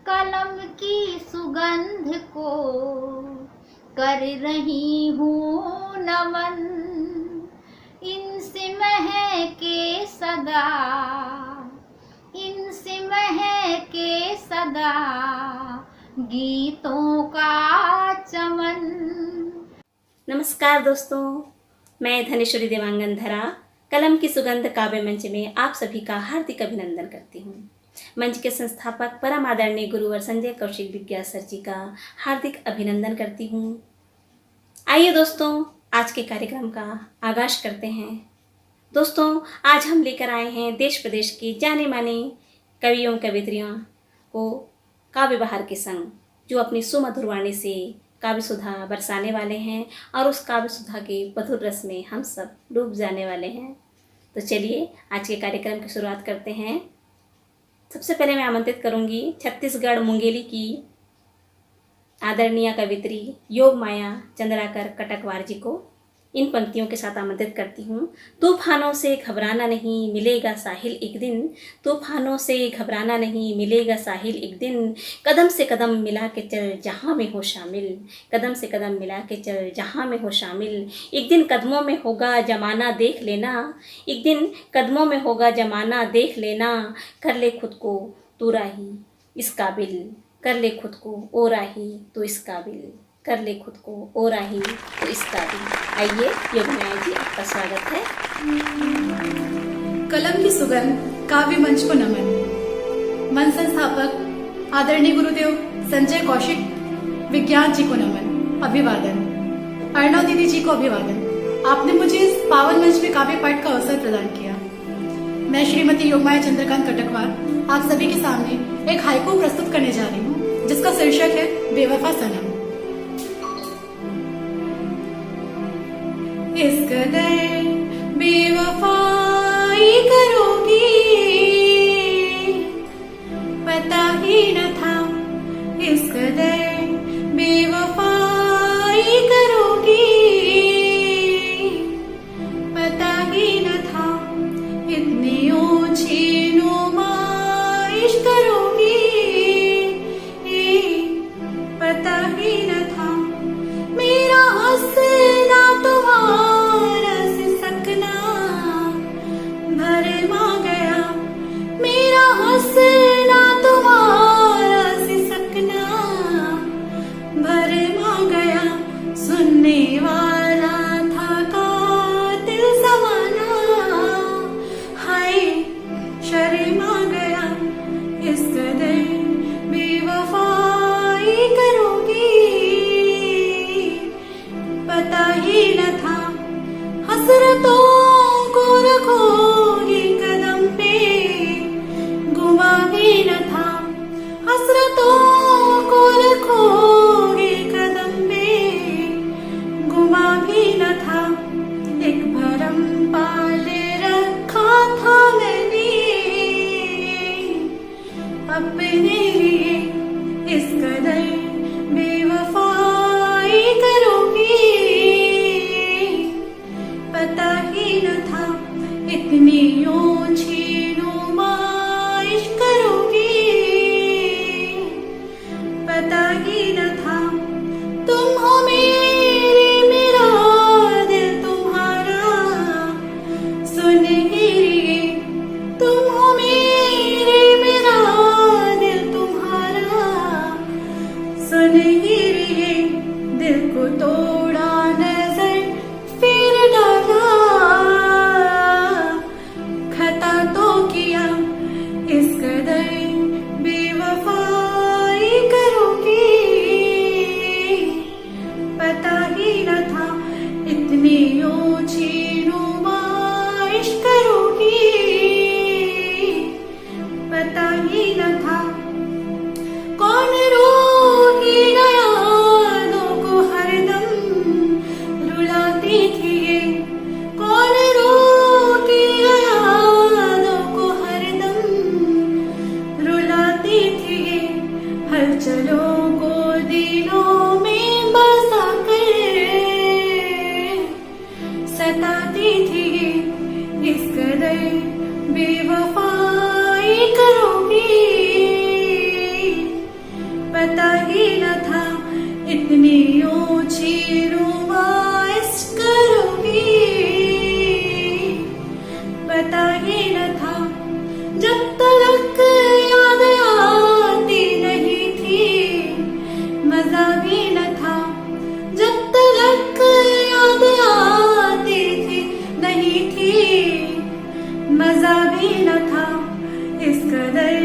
कलम की सुगंध को कर रही हूँ नमन। इनसे महके सदा, इनसे महके सदा गीतों का चमन। नमस्कार दोस्तों, मैं धनेश्वरी देवांगन धरा कलम की सुगंध काव्य मंच में आप सभी का हार्दिक अभिनंदन करती हूँ। मंच के संस्थापक परम आदरणीय गुरुवर संजय कौशिक विज्ञा सर जी का हार्दिक अभिनंदन करती हूँ। आइए दोस्तों, आज के कार्यक्रम का आगाज करते हैं। दोस्तों, आज हम लेकर आए हैं देश प्रदेश के जाने माने कवियों कवियत्रियों को काव्य बहार के संग, जो अपनी सुमधुर वाणी से काव्य सुधा बरसाने वाले हैं और उस काव्य सुधा के मधुर रस में हम सब डूब जाने वाले हैं। तो चलिए आज के कार्यक्रम की शुरुआत करते हैं। सबसे पहले मैं आमंत्रित करूंगी छत्तीसगढ़ मुंगेली की आदरणीय कवियत्री योग माया चंद्राकर कटकवार जी को। इन पंक्तियों के साथ आमंत्रित करती हूँ। तूफानों से घबराना नहीं, मिलेगा साहिल एक दिन। तूफानों से घबराना नहीं, मिलेगा साहिल एक दिन। कदम से कदम मिला के चल जहाँ में हो शामिल, कदम से कदम मिला के चल जहाँ में हो शामिल। एक दिन कदमों में होगा जमाना देख लेना, एक दिन कदमों में होगा जमाना देख लेना। कर ले खुद को तू राही इस काबिल, कर ले खुद को ओ राही तो इस काबिल, कर ले खुद को ओ राही तो इस काबिल। आइए योगमाया जी, आपका स्वागत है। कलम की सुगंध काव्य मंच को नमन। मंच संस्थापक आदरणीय गुरुदेव संजय कौशिक विज्ञान जी को नमन, अभिवादन। अर्णव दीदी जी को अभिवादन। आपने मुझे इस पावन मंच में काव्य पाठ का अवसर प्रदान किया। मैं श्रीमती योगमाया चंद्रकांत कटकवार आप सभी के सामने एक हाइकू प्रस्तुत करने जा रही हूँ, जिसका शीर्षक है बेवफा सनम। इस कदर बेवफाई करोगी पता ही न था, इस कदर बेवफाई करोगी पता ही न था। इतनी ऊंची नुमाइश करोगी पता ही न था। मेरा हंसना तुम्हारा सिसकना भरमा गया, मेरा हंसना तुम्हारा सिसकना भरमा गया। सुनने वाला था कातिल ज़माना, हाय शर्मा गया। इस कदर बेवफाई करोगी पता ही न था। हसरतों को रखोगी कदम पे, गुमा भी न था। हसरतों को रखोगी कदम पे, गुमा भी न था। एक भरम पाले रखा था मैंने अपने लिए, इस कदर बेवफाई करोगी पता ही न था। इतनी ऊंची नुमाइश करोगी पता ही न था। तुम हो मेरी, मेरा दिल तुम्हारा सुन ही लिए। तुम हो मेरी, मेरा दिल तुम्हारा सुन ही लिए। दिल को तोड़ा नजर फिर डाला, खता तो किया। इस कदर बेवफाई करोगी पता ही न था। इतनी ऊंची नुमाइश करोगी पता ही न था। कौन रोकी गया को हरदम रुलाती थी ये, कौन रोकी यादों को हरदम रुलाती थी ये। हलचलों को दिलों में बसा कर सताती थी ये। इस कदर बेवफाई करोगी पता ही न था इतनी ऊंची नुमाइश करोगी, पता ही न था जब तक याद आती नहीं थी, मजा भी न था जब तक याद आती थी नहीं थी, मजा भी न था इस कदर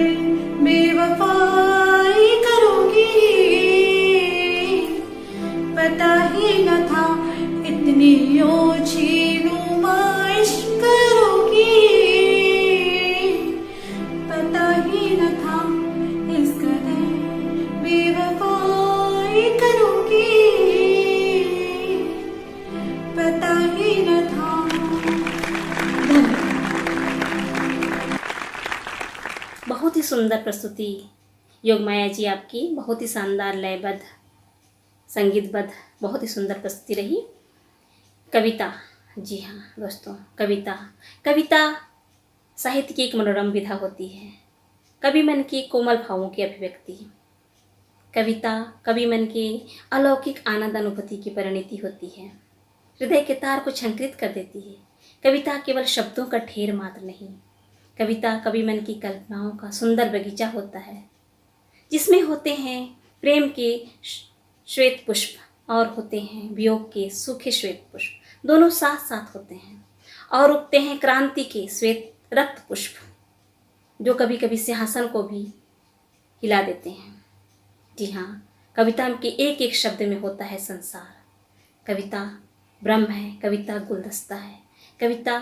बेवफाई करोगी, पता ही न था इतनी ऊंची नुमाइश करोगी, पता ही न था इस कदर बेवफाई करोगी, पता ही न था। बहुत ही सुंदर प्रस्तुति योगमाया जी आपकी, बहुत ही शानदार लयबद्ध संगीतबद्ध बहुत ही सुंदर प्रस्तुति रही। कविता, जी हाँ दोस्तों, कविता साहित्य की एक मनोरम विधा होती है, कवि मन के कोमल भावों की अभिव्यक्ति। कविता कवि मन के अलौकिक आनंद अनुभूति की परिणति होती है, हृदय के तार को झंकृत कर देती है। कविता केवल शब्दों का ढेर मात्र नहीं, कविता कवि मन की कल्पनाओं का सुंदर बगीचा होता है, जिसमें होते हैं प्रेम के श्वेत पुष्प और होते हैं वियोग के सूखे श्वेत पुष्प, दोनों साथ साथ होते हैं, और उगते हैं क्रांति के श्वेत रक्त पुष्प, जो कभी कभी सिंहासन को भी हिला देते हैं। जी हाँ, कविता के एक एक शब्द में होता है संसार। कविता ब्रह्म है, कविता गुलदस्ता है, कविता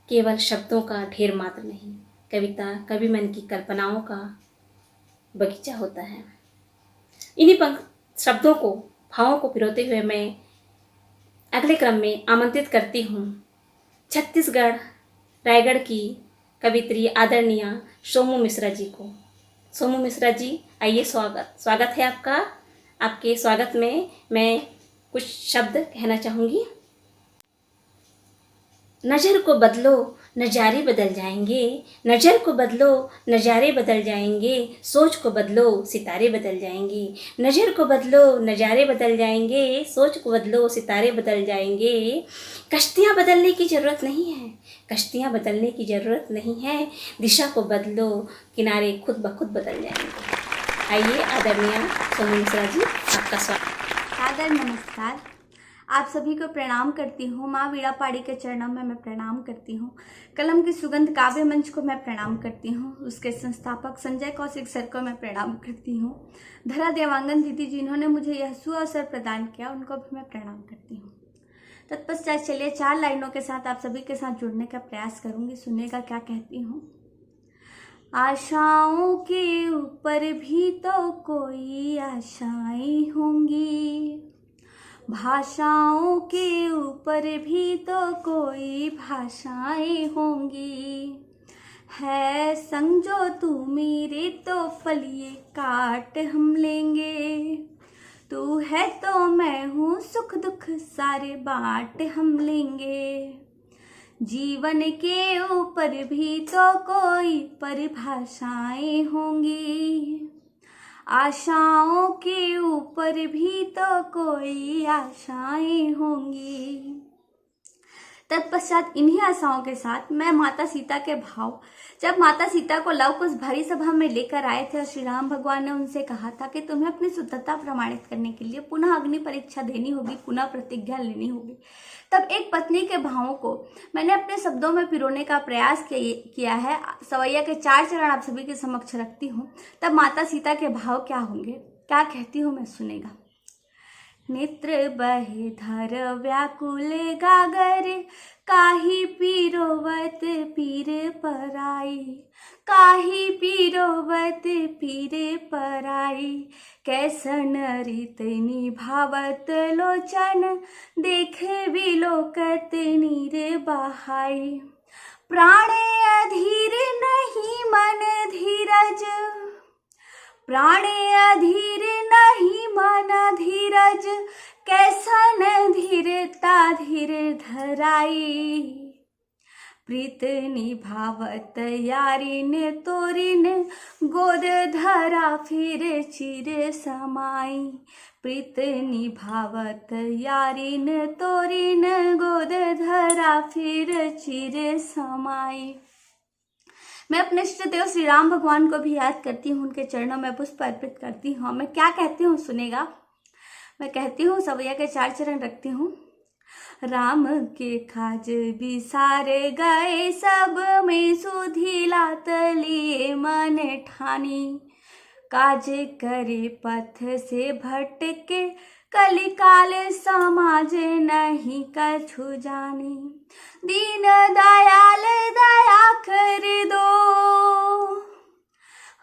केवल शब्दों का ढेर मात्र नहीं, कविता कवि मन की कल्पनाओं का बगीचा होता है। इन्हीं शब्दों को, भावों को पिरोते हुए मैं अगले क्रम में आमंत्रित करती हूँ छत्तीसगढ़ रायगढ़ की कवित्री आदरणीय सोमू मिश्रा जी को। सोमू मिश्रा जी, आइए, स्वागत है आपका। आपके स्वागत में मैं कुछ शब्द कहना चाहूँगी। नज़र को बदलो नज़ारे बदल जाएंगे, नज़र को बदलो नज़ारे बदल जाएंगे, सोच को बदलो सितारे बदल जाएंगे, नज़र को बदलो नज़ारे बदल जाएंगे, सोच को बदलो सितारे बदल जाएंगे। कश्तियाँ बदलने की ज़रूरत नहीं है, कश्तियाँ बदलने की ज़रूरत नहीं है, दिशा को बदलो किनारे खुद ब खुद बदल जाएंगे। आइए आदरणीय सोमू मिश्रा जी, आपका स्वागत। सादर नमस्कार, आप सभी को प्रणाम करती हूँ। माँ वीणा पाड़ी के चरणों में मैं प्रणाम करती हूँ। कलम की सुगंध काव्य मंच को मैं प्रणाम करती हूँ। उसके संस्थापक संजय कौशिक सर को मैं प्रणाम करती हूँ। धरा देवांगन दीदी जिन्होंने मुझे यह सुअवसर प्रदान किया, उनको भी मैं प्रणाम करती हूँ। तत्पश्चात चलिए 4 लाइनों के साथ आप सभी के साथ जुड़ने का प्रयास करूँगी। सुनिएगा क्या कहती हूँ। आशाओं के ऊपर भी तो कोई आशाएं होंगी, भाषाओं के ऊपर भी तो कोई भाषाएं होंगी, है संग जो तू मेरे तो फलिए काट हम लेंगे, तू है तो मैं हूँ सुख दुख सारे बांट हम लेंगे, जीवन के ऊपर भी तो कोई परिभाषाएं होंगी, आशाओं के ऊपर भी तो कोई आशाएं होंगी। तत्पश्चात इन्हीं आशाओं के साथ मैं माता सीता के भाव, जब माता सीता को लव कुश भरी सभा में लेकर आए थे और श्री राम भगवान ने उनसे कहा था कि तुम्हें अपनी शुद्धता प्रमाणित करने के लिए पुनः अग्नि परीक्षा देनी होगी, पुनः प्रतिज्ञा लेनी होगी, तब एक पत्नी के भावों को मैंने अपने शब्दों में पिरोने का प्रयास किया है। सवैया के 4 चरण आप सभी के समक्ष रखती हूँ। तब माता सीता के भाव क्या होंगे, क्या कहती हूँ मैं, सुनेगा। नेत्र बहे धर व्याकुल गागर, काही पीरोवत पीर पराई, काही पीरोवत पीर पराई, कैसन रीतनी भावत लोचन, देखे विलोकत नीर बहाई, प्राणे अधीर नहीं मन धीरज, प्राणे अधीर नहीं मन धीरज, कैसन धीरता धीर धराई, प्रीत निभावत यारी ने तोरी ने गोद धरा फिर चिर समाई। प्रीत निभावत यारी ने तोरी ने गोद धरा फिर चिर समाई। मैं अपने इष्ट देव श्री राम भगवान को भी याद करती हूँ, उनके चरणों में पुष्प अर्पित करती हूँ। मैं क्या कहती हूँ सुनेगा। मैं कहती हूँ सवैया के 4 चरण रखती हूँ। राम के काज बिसारे गए सब में सुधिला तलिए मन ठानी। काज करे पथ से भटके कलिकाल समाज नहीं कछु जाने। दीन दयाल दया कर दो,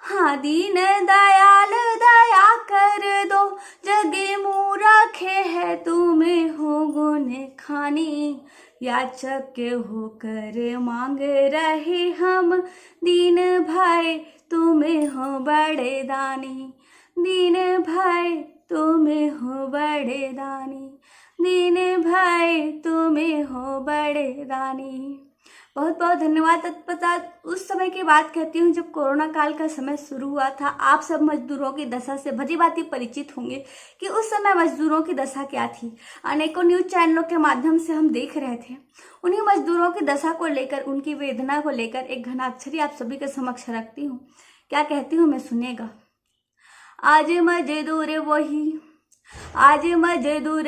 हाँ दीन दयाल दया कर दो। जगे मूरखे है तुम्हें हो गुण खानी। याचक होकर मांग रहे हम दीन भाई तुम्हें हो बड़े दानी। दीन भाई तुम्हें हो बड़े दानी। दीन भाई तुम्हें हो बड़े दानी। बहुत बहुत धन्यवाद। तत्पश्चात उस समय की बात कहती हूँ जब कोरोना काल का समय शुरू हुआ था। आप सब मजदूरों की दशा से भली भांति परिचित होंगे कि उस समय मजदूरों की दशा क्या थी। अनेकों न्यूज चैनलों के माध्यम से हम देख रहे थे। उन्हीं मजदूरों की दशा को लेकर, उनकी वेदना को लेकर एक घनाक्षरी आप सभी के समक्ष रखती हूँ। क्या कहती हूँ मैं सुनेगा। आज मजदूर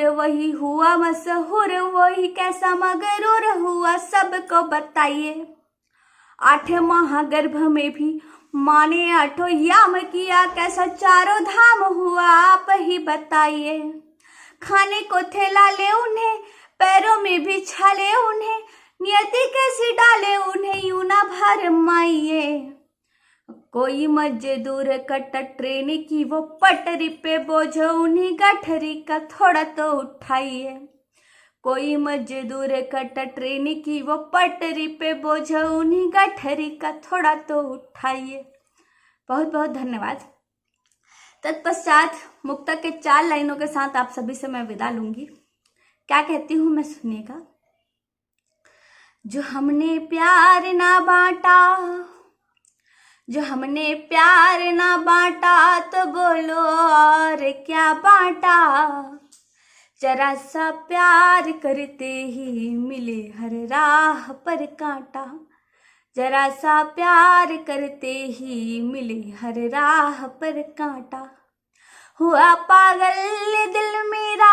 वही हुआ मशहूर, वही कैसा मगरूर हुआ सबको बताइए। 8 माह गर्भ में भी माने 8 याम किया, कैसा 4 धाम हुआ आप ही बताइए। खाने को थैला ले उन्हें, पैरों में भी छाले उन्हें, नियति कैसी डाले उन्हें यूं ना भरमाइए। कोई मजदूर कट ट्रेन की वो पटरी पे बोझ उन्हीं गठरी का थोड़ा तो उठाइए। कोई मजदूर कट ट्रेन की वो पटरी पे बोझ उन्हीं गठरी का थोड़ा तो उठाइए। बहुत बहुत धन्यवाद। तत्पश्चात मुक्ता के 4 लाइनों के साथ आप सभी से मैं विदा लूंगी। क्या कहती हूँ मैं सुनिएगा। जो हमने प्यार ना बांटा, जो हमने प्यार ना बांटा तो बोलो और क्या बांटा। जरा सा प्यार करते ही मिले हर राह पर कांटा। जरा सा प्यार करते ही मिले हर राह पर कांटा। हुआ पागल दिल मेरा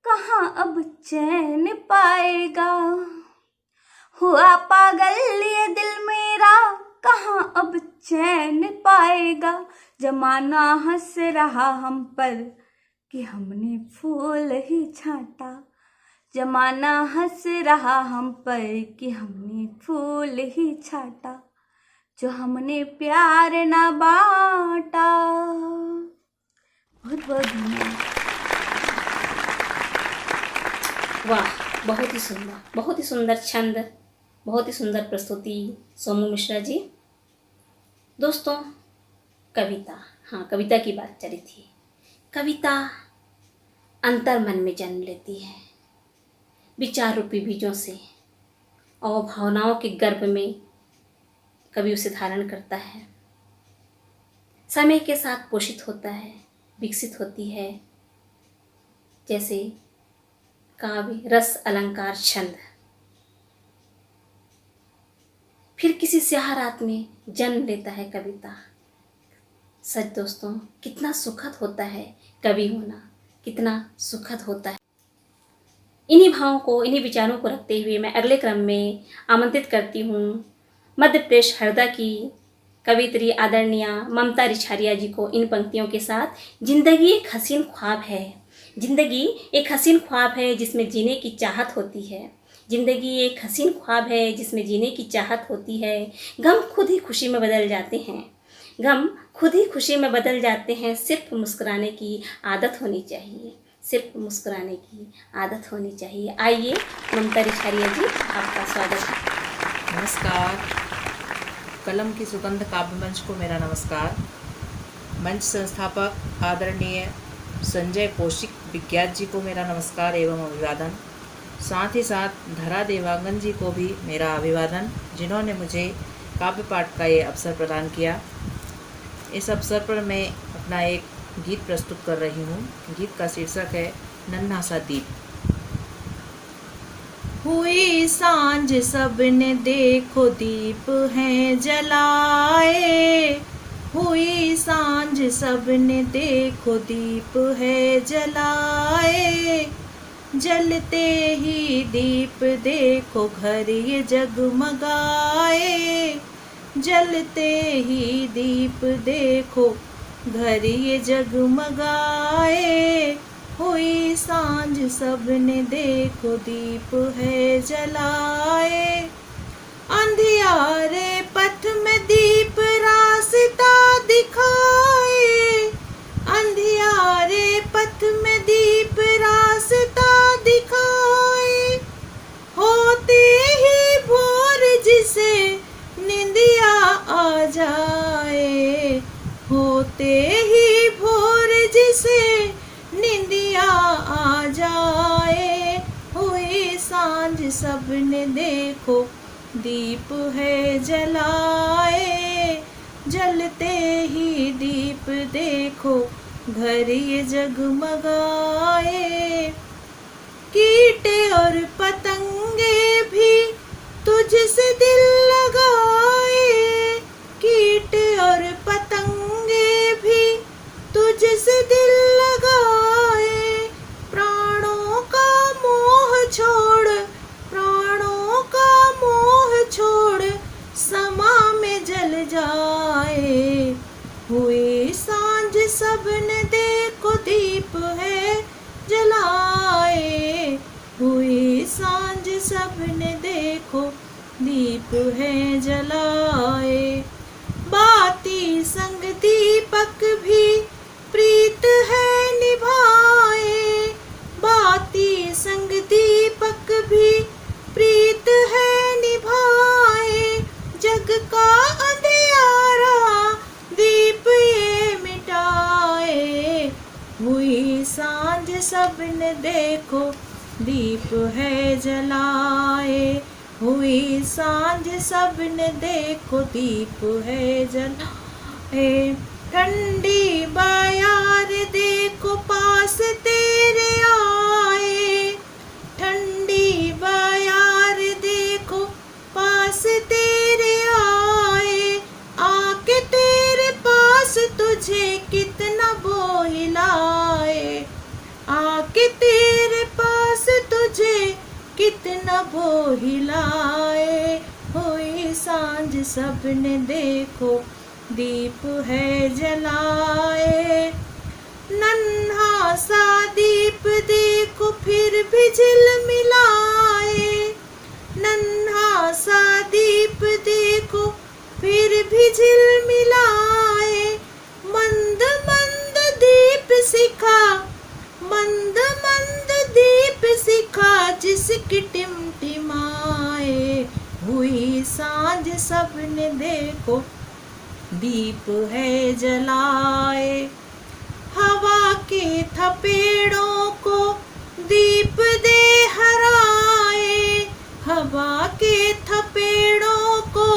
कहाँ अब चैन पाएगा। हुआ पागल ये दिल मेरा कहाँ अब चैन पाएगा। जमाना हंस रहा हम पर कि हमने फूल ही छांटा। जमाना हंस रहा हम पर कि हमने फूल ही छांटा। जो हमने प्यार ना बांटा। बहुत बहुत धन्यवाद। वाह, बहुत ही सुंदर, बहुत ही सुंदर छंद, बहुत ही सुंदर प्रस्तुति सोमू मिश्रा जी। दोस्तों, कविता, हाँ कविता की बात चली थी। कविता अंतर मन में जन्म लेती है विचार रूपी बीजों से, और भावनाओं के गर्भ में कवि उसे धारण करता है। समय के साथ पोषित होता है, विकसित होती है, जैसे काव्य, रस, अलंकार, छंद। फिर किसी स्याह रात में जन्म लेता है कविता। सच दोस्तों, कितना सुखद होता है कवि होना, कितना सुखद होता है। इन्हीं भावों को, इन्हीं विचारों को रखते हुए मैं अगले क्रम में आमंत्रित करती हूँ मध्य प्रदेश हरदा की कवित्री आदरणीय ममता रिछारिया जी को इन पंक्तियों के साथ। जिंदगी एक हसीन ख्वाब है, जिंदगी एक हसीन ख्वाब है जिसमें जीने की चाहत होती है। जिंदगी एक हसीन ख्वाब है जिसमें जीने की चाहत होती है। गम खुद ही खुशी में बदल जाते हैं, गम खुद ही खुशी में बदल जाते हैं। सिर्फ मुस्कुराने की आदत होनी चाहिए, सिर्फ मुस्कुराने की आदत होनी चाहिए। आइए ममता रिछारिया जी, आपका स्वागत है। नमस्कार। कलम की सुगंध काव्य मंच को मेरा नमस्कार। मंच संस्थापक आदरणीय संजय कौशिक विज्ञात जी को मेरा नमस्कार एवं अभिवादन। साथ ही साथ धरा देवांगन जी को भी मेरा अभिवादन, जिन्होंने मुझे काव्य पाठ का ये अवसर प्रदान किया। इस अवसर पर मैं अपना एक गीत प्रस्तुत कर रही हूँ। गीत का शीर्षक है नन्हा सा दीप। हुई सांझ सबने देखो दीप हैं जलाए, हुई सांझ सबने देखो दीप है जलाए, जलते ही दीप देखो घर ये जगमगाए, जलते ही दीप देखो घर ये जगमगाए, हुई सांझ सबने देखो दीप है जलाए, अंधियारे पथ में दीप रास्ता दिखाए, अंधियारे पथ में दीप रास्ता दिखाए, होते ही भोर जिसे निंदिया आ जाए, होते ही भोर जिसे निंदिया आ जाए, हुई सांझ सबने देखो दीप है जलाए, जलते ही दीप देखो घर ये जगमगाए, कीट और पतंगे भी तुझसे दिल लगाए, कीट और पतंगे भी तुझसे दिल लगाए, प्राणों का मोह छोड़, प्राणों का मोह छोड़ समा में जल जाए, हुई सांझ सबने देखो दीप है जलाए, हुई सांझ सबने देखो दीप है जलाए, बाती संग दीपक भी प्रीत है निभाए, बाती संग दीपक भी प्रीत है निभाए, जग का अंधियारा दीप ये मिटाए, हुई सांझ सबने देखो दीप है जलाए, हुई सांझ सबने देखो दीप है जलाए, ठंडी बयार देखो पास तेरे आए, ठंडी बयार देखो पास तेरे आए, आके तेरे पास तुझे कितना बोहिलाए, आके तेरे पास तुझे कितना बोहिलाए, हुई सांझ सबने देखो दीप है जलाए, नन्हा सा दीप देखो फिर भी झिलमिलाए, नन्हा सा दीप देखो फिर भी झिलमिलाए, मंद मंद दीप सिखा, मंद मंद दीप सिखा जिसकी टिमटिमाए, हुई सांझ सबने देखो दीप है जलाए, हवा के थपेड़ों को दीप दे हराए, हवा के थपेड़ों को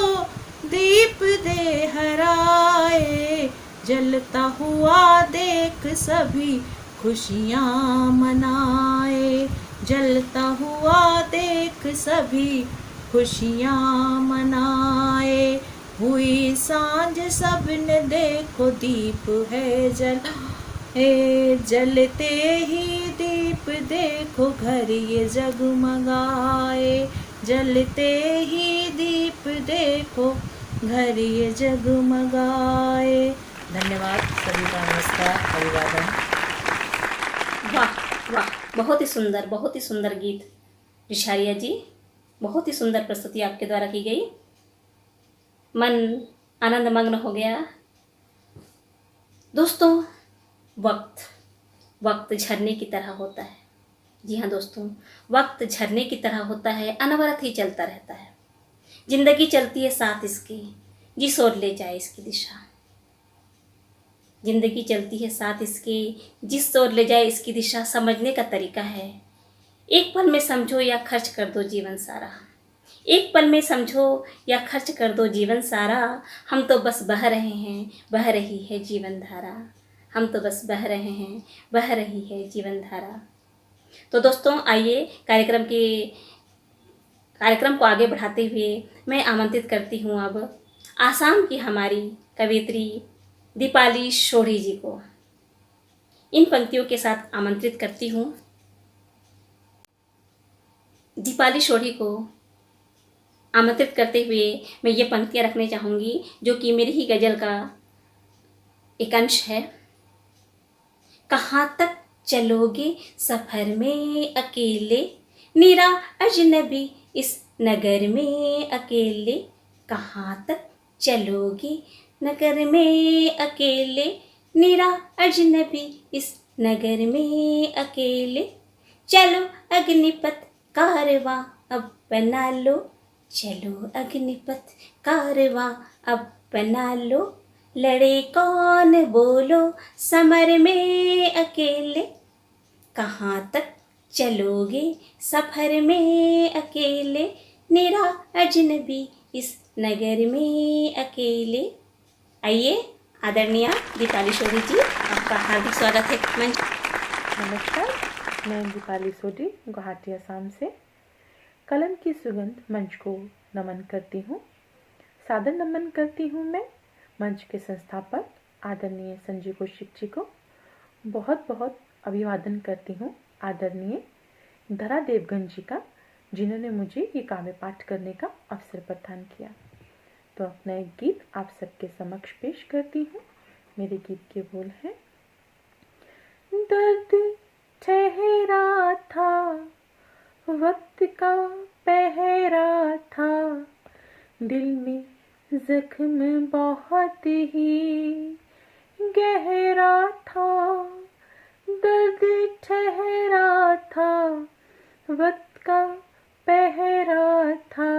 दीप दे हराए, जलता हुआ देख सभी खुशियाँ मनाए, जलता हुआ देख सभी खुशियाँ मनाए, हुई सांझ सबने देखो दीप है जलाए, जलते ही दीप देखो घर ये जगमगाए, जलते ही दीप देखो घर ये जगमगाए। धन्यवाद, सभी का नमस्कार, अभिवादन। वाह वाह, बहुत ही सुंदर गीत रिशारिया जी, बहुत ही सुंदर प्रस्तुति आपके द्वारा की गई। मन आनंद मग्न हो गया। दोस्तों, वक्त झरने की तरह होता है। जी हाँ दोस्तों, वक्त झरने की तरह होता है, अनवरत ही चलता रहता है। जिंदगी चलती है साथ इसके, जिस ओर ले जाए इसकी दिशा। जिंदगी चलती है साथ इसके, जिस ओर ले जाए इसकी दिशा। समझने का तरीका है एक पल में समझो या खर्च कर दो जीवन सारा, एक पल में समझो या खर्च कर दो जीवन सारा, हम तो बस बह रहे हैं, बह रही है जीवन धारा, हम तो बस बह रहे हैं, बह रही है जीवन धारा। तो दोस्तों आइए कार्यक्रम को आगे बढ़ाते हुए मैं आमंत्रित करती हूँ अब आसाम की हमारी कवयित्री दीपाली सोढ़ी जी को। इन पंक्तियों के साथ आमंत्रित करती हूँ दीपाली सोढ़ी को। आमंत्रित करते हुए मैं ये पंक्तियाँ रखने चाहूँगी जो कि मेरी ही गज़ल का एक अंश है। कहाँ तक चलोगे सफ़र में अकेले, निरा अजनबी इस नगर में अकेले, कहाँ तक चलोगे नगर में अकेले, निरा अजनबी इस नगर में अकेले, चलो अग्निपथ कारवां अब बना लो, चलो अग्निपथ कारवां अब बना लो, लड़े कौन बोलो समर में अकेले, कहाँ तक चलोगे सफ़र में अकेले, निरा अजनबी इस नगर में अकेले। आइए आदरणीय दीपाली सोढ़ी जी, आपका हार्दिक स्वागत है मंच। नमस्कार, मैं दीपाली सोढ़ी गुवाहाटी असम से कलम की सुगंध मंच को नमन करती हूँ। सादर नमन करती हूँ मैं मंच के संस्थापक आदरणीय संजय कौशिक जी को। बहुत बहुत अभिवादन करती हूँ आदरणीय धरा देवगन जी का, जिन्होंने मुझे ये काव्य पाठ करने का अवसर प्रदान किया। तो अपना एक गीत आप सबके समक्ष पेश करती हूँ। मेरे गीत के बोल हैं। दर्द ठहरा था, वक्त का पहरा था, दिल में जख्म बहुत ही गहरा था, दर्द ठहरा था, वक्त का पहरा था,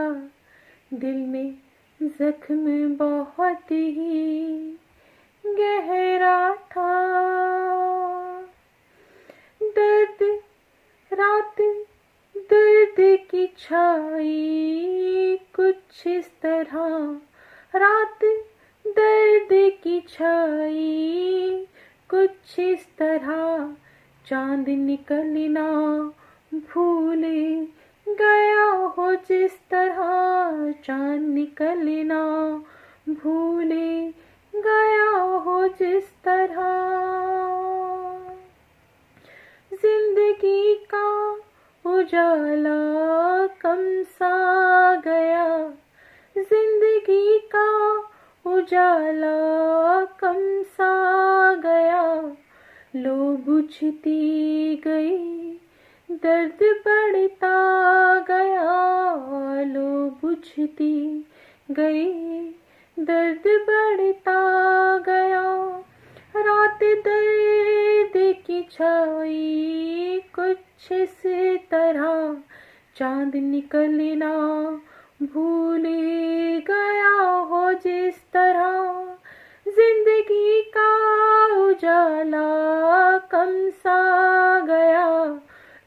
दिल में जख्म बहुत ही गहरा था, दर्द रात दर्द की छाई कुछ इस तरह, रात दर्द की छाई कुछ इस तरह, चांद निकलना भूले गया हो जिस तरह, चांद निकलना भूले गया हो जिस तरह, जिंदगी का उजाला कम सा गया, जिंदगी का उजाला कम सा गया, लो बुझती गई दर्द बढ़ता गया, लो बुझती गई दर्द बढ़ता गया, रात दर्द की छाई कुछ इस तरह, चांद निकलना भूल गया हो जिस तरह, जिंदगी का उजाला कम सा गया,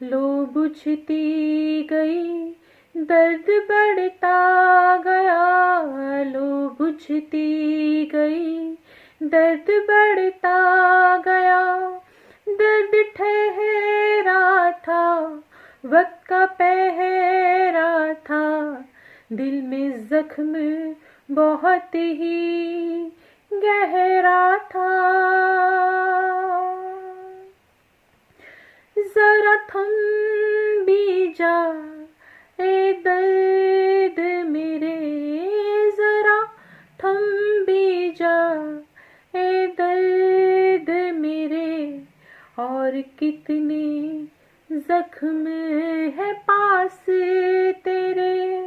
लो बुझती गई दर्द बढ़ता गया, लो बुझती गई दर्द बढ़ता गया, दर्द ठहरा था, वक्त का पहरा था, दिल में जख्म बहुत ही गहरा था, जरा थम भी जा ए दर्द मेरे, जरा थम भी जा ए दर्द मेरे, और कितने जख्म है पास तेरे,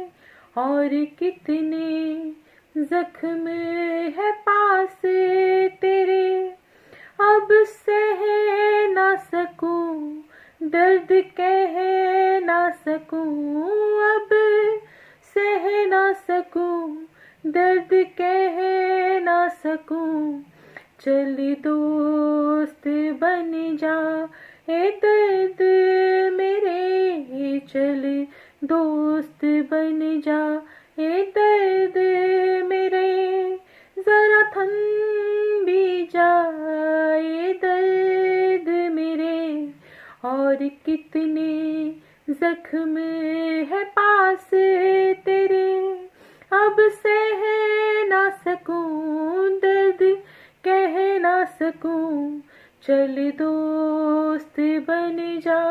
और कितने जख्म है पास तेरे, अब सह ना सकूं दर्द कह ना सकूं, अब सह ना सकूं दर्द कह ना सकूं, चल दोस्त बन जा ए दर्द मेरे, चल दोस्त बन जा, ए दर्द मेरे जरा थम भी जा, ए दर्द मेरे। और कितने जख्म है पास तेरे, अब सह ना सकूं दर्द कह ना सकूं, चल दोस्त बन जा,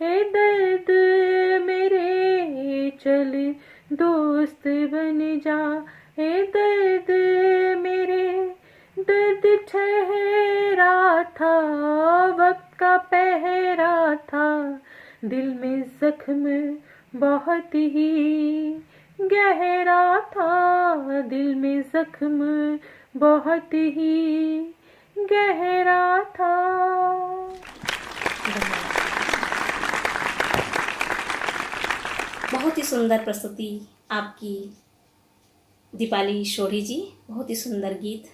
ए दर्द मेरे। चल दोस्त बन जा, ए दर्द मेरे। दर्द ठहरा था, वक्त का पहरा था, दिल में जख्म बहुत ही गहरा था, दिल में जख्म बहुत ही गहरा था। बहुत ही सुंदर प्रस्तुति आपकी दीपाली सोढ़ी जी। बहुत ही सुंदर गीत,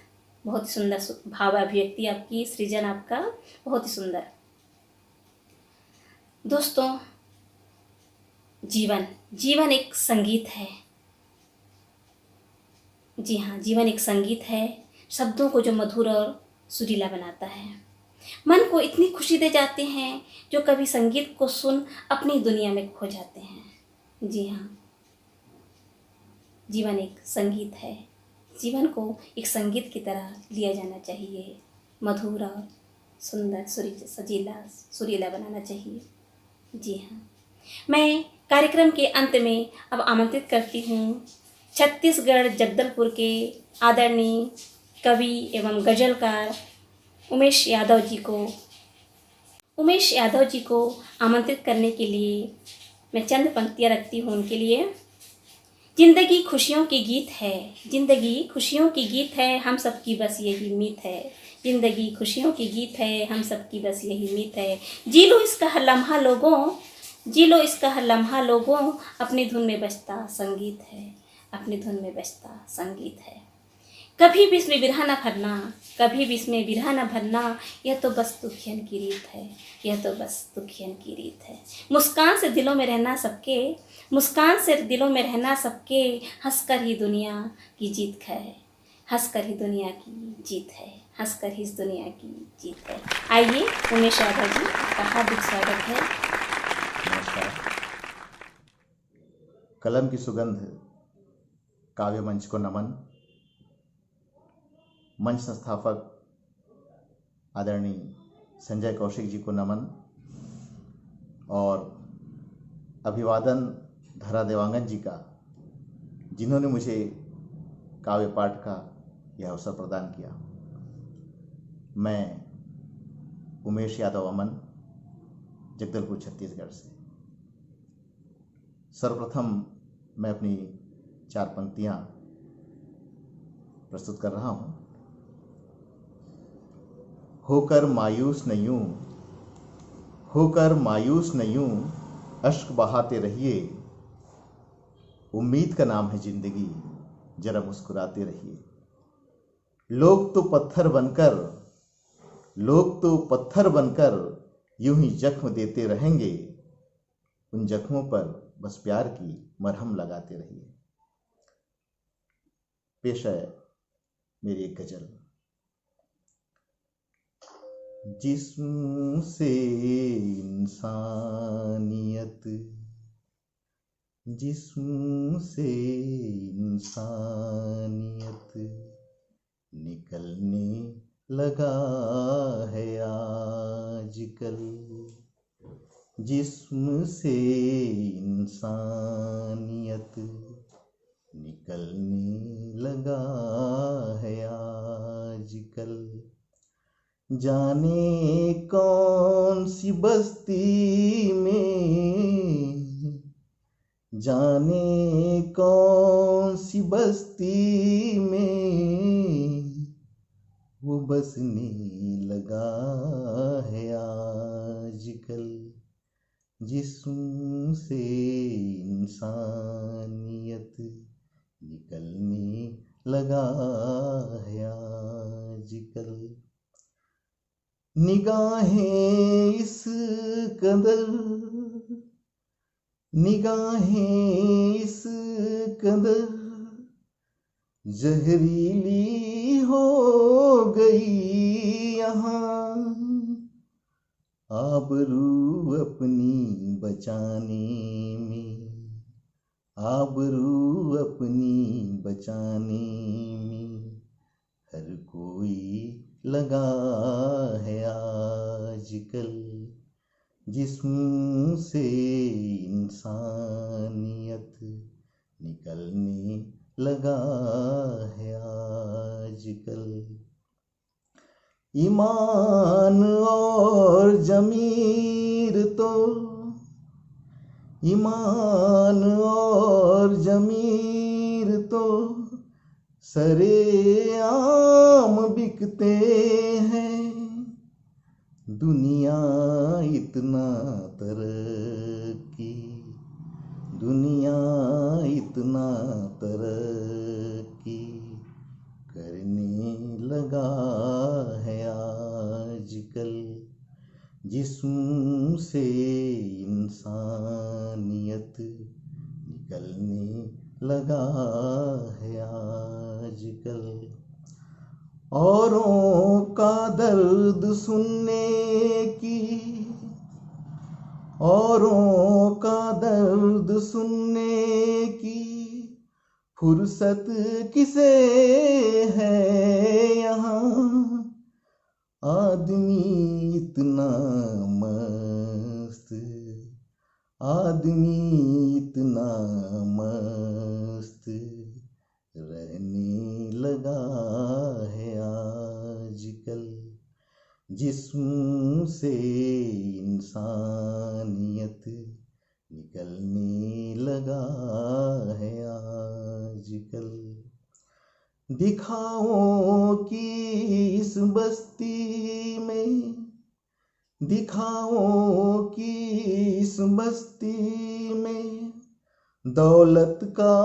बहुत ही सुंदर भाव अभिव्यक्ति आपकी, सृजन आपका बहुत ही सुंदर। दोस्तों, जीवन एक संगीत है। जी हाँ, जीवन एक संगीत है, शब्दों को जो मधुर और सुरीला बनाता है, मन को इतनी खुशी दे जाते हैं जो कभी संगीत को सुन अपनी दुनिया में खो जाते हैं। जी हाँ, जीवन एक संगीत है, जीवन को एक संगीत की तरह लिया जाना चाहिए, मधुर और सुंदर सुरीला बनाना चाहिए। जी हाँ, मैं कार्यक्रम के अंत में अब आमंत्रित करती हूँ छत्तीसगढ़ जगदलपुर के आदरणीय कवि एवं गजलकार उमेश यादव जी को आमंत्रित करने के लिए मैं चंद पंक्तियाँ रखती हूँ उनके लिए। जिंदगी खुशियों की गीत है, जिंदगी खुशियों की गीत है, हम सबकी बस यही मीत है। जिंदगी खुशियों की गीत है, हम सबकी बस यही मीत है। जी लो इसका हर लम्हा लोगों, जी लो इसका हर लम्हा लोगों, अपनी धुन में बजता संगीत है, अपनी धुन में बजता संगीत है। कभी भी इसमें बिरहा न भरना, कभी भी इसमें बिरहा न भरना, यह तो बस दुखियन की रीत है, यह तो बस दुखियन की रीत है। मुस्कान से दिलों में रहना सबके, मुस्कान से दिलों में रहना सबके, हंसकर ही दुनिया की जीत है, हंसकर ही दुनिया की जीत है, हंसकर ही इस दुनिया की जीत है। आइए उमेश यादव जी का हार्दिक स्वागत है। नमस्कार। कलम की सुगंध काव्य मंच को नमन। मंच संस्थापक आदरणीय संजय कौशिक जी को नमन और अभिवादन धरा देवांगन जी का, जिन्होंने मुझे काव्य पाठ का यह अवसर प्रदान किया। मैं उमेश यादव अमन, जगदलपुर छत्तीसगढ़ से। सर्वप्रथम मैं अपनी 4 पंक्तियां प्रस्तुत कर रहा हूं। होकर मायूस न यूं, होकर मायूस न यूं, अश्क बहाते रहिए, उम्मीद का नाम है जिंदगी, जरा मुस्कुराते रहिए। लोग तो पत्थर बनकर यूं ही जख्म देते रहेंगे, उन जख्मों पर बस प्यार की मरहम लगाते रहिए। पेश है मेरी एक गजल। जिस्म से इंसानियत, जिस्म से इंसानियत निकलने लगा है आजकल। जिस्म से इंसानियत निकलने लगा है आजकल। जाने कौन सी बस्ती में, जाने कौन सी बस्ती में वो बसने लगा है आजकल। जिस्म से इंसानियत निकलने लगा है आजकल। निगाहें इस कदर निगाहें इस कदर जहरीली हो गई यहाँ, आबरू अपनी बचाने में, आबरू अपनी बचाने में हर कोई लगा है आजकल, जिस्म से इंसानियत निकलने लगा है आजकल। ईमान और जमीर तो, ईमान और जमीर तो सरेआम बिकते हैं, दुनिया इतना तरक्की, दुनिया इतना तरक्की करने लगा है आजकल, जिस्म से इंसानियत निकलने लगा है आजकल। औरों का दर्द सुनने की, औरों का दर्द सुनने की फुर्सत किसे है यहाँ, आदमी इतना मस्त, आदमी इतना मस्त रहने लगा है आजकल, जिस्म से इंसानियत निकलने लगा है आजकल। दिखाओ की इस बस्ती में, दिखाओ की इस बस्ती में दौलत का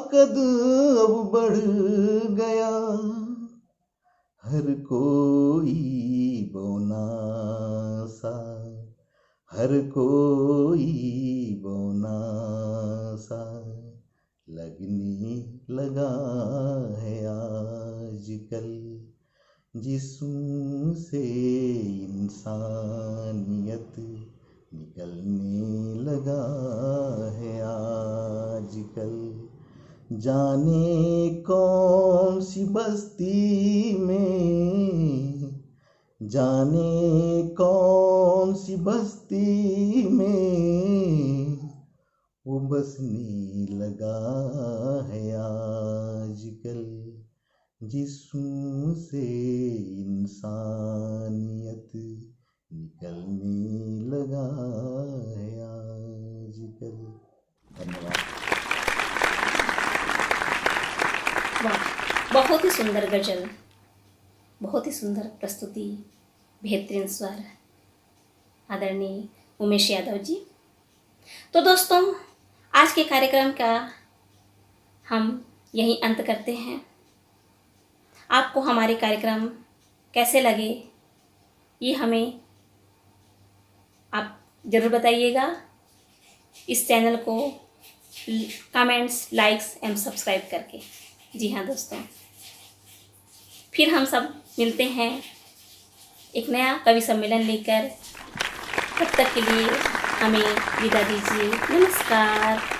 कद अब बढ़ गया, हर कोई बोनासा, हर कोई बोनासा लगने लगा है आजकल, जिस्म से इंसानियत निकलने लगा है आजकल। जाने कौन सी बस्ती में, जाने कौन सी बस्ती में वो बसने लगा है आजकल, जिस्म से इंसानियत निकलने लगा है आजकल। धन्यवाद। वाह, बहुत ही सुंदर गजल, बहुत ही सुंदर प्रस्तुति, बेहतरीन स्वर, आदरणीय उमेश यादव जी। तो दोस्तों, आज के कार्यक्रम का हम यहीं अंत करते हैं। आपको हमारे कार्यक्रम कैसे लगे ये हमें आप ज़रूर बताइएगा। इस चैनल को कमेंट्स, लाइक्स एवं सब्सक्राइब करके। जी हाँ दोस्तों, फिर हम सब मिलते हैं एक नया कवि सम्मेलन लेकर। तब तक के लिए हमें विदा दीजिए। नमस्कार।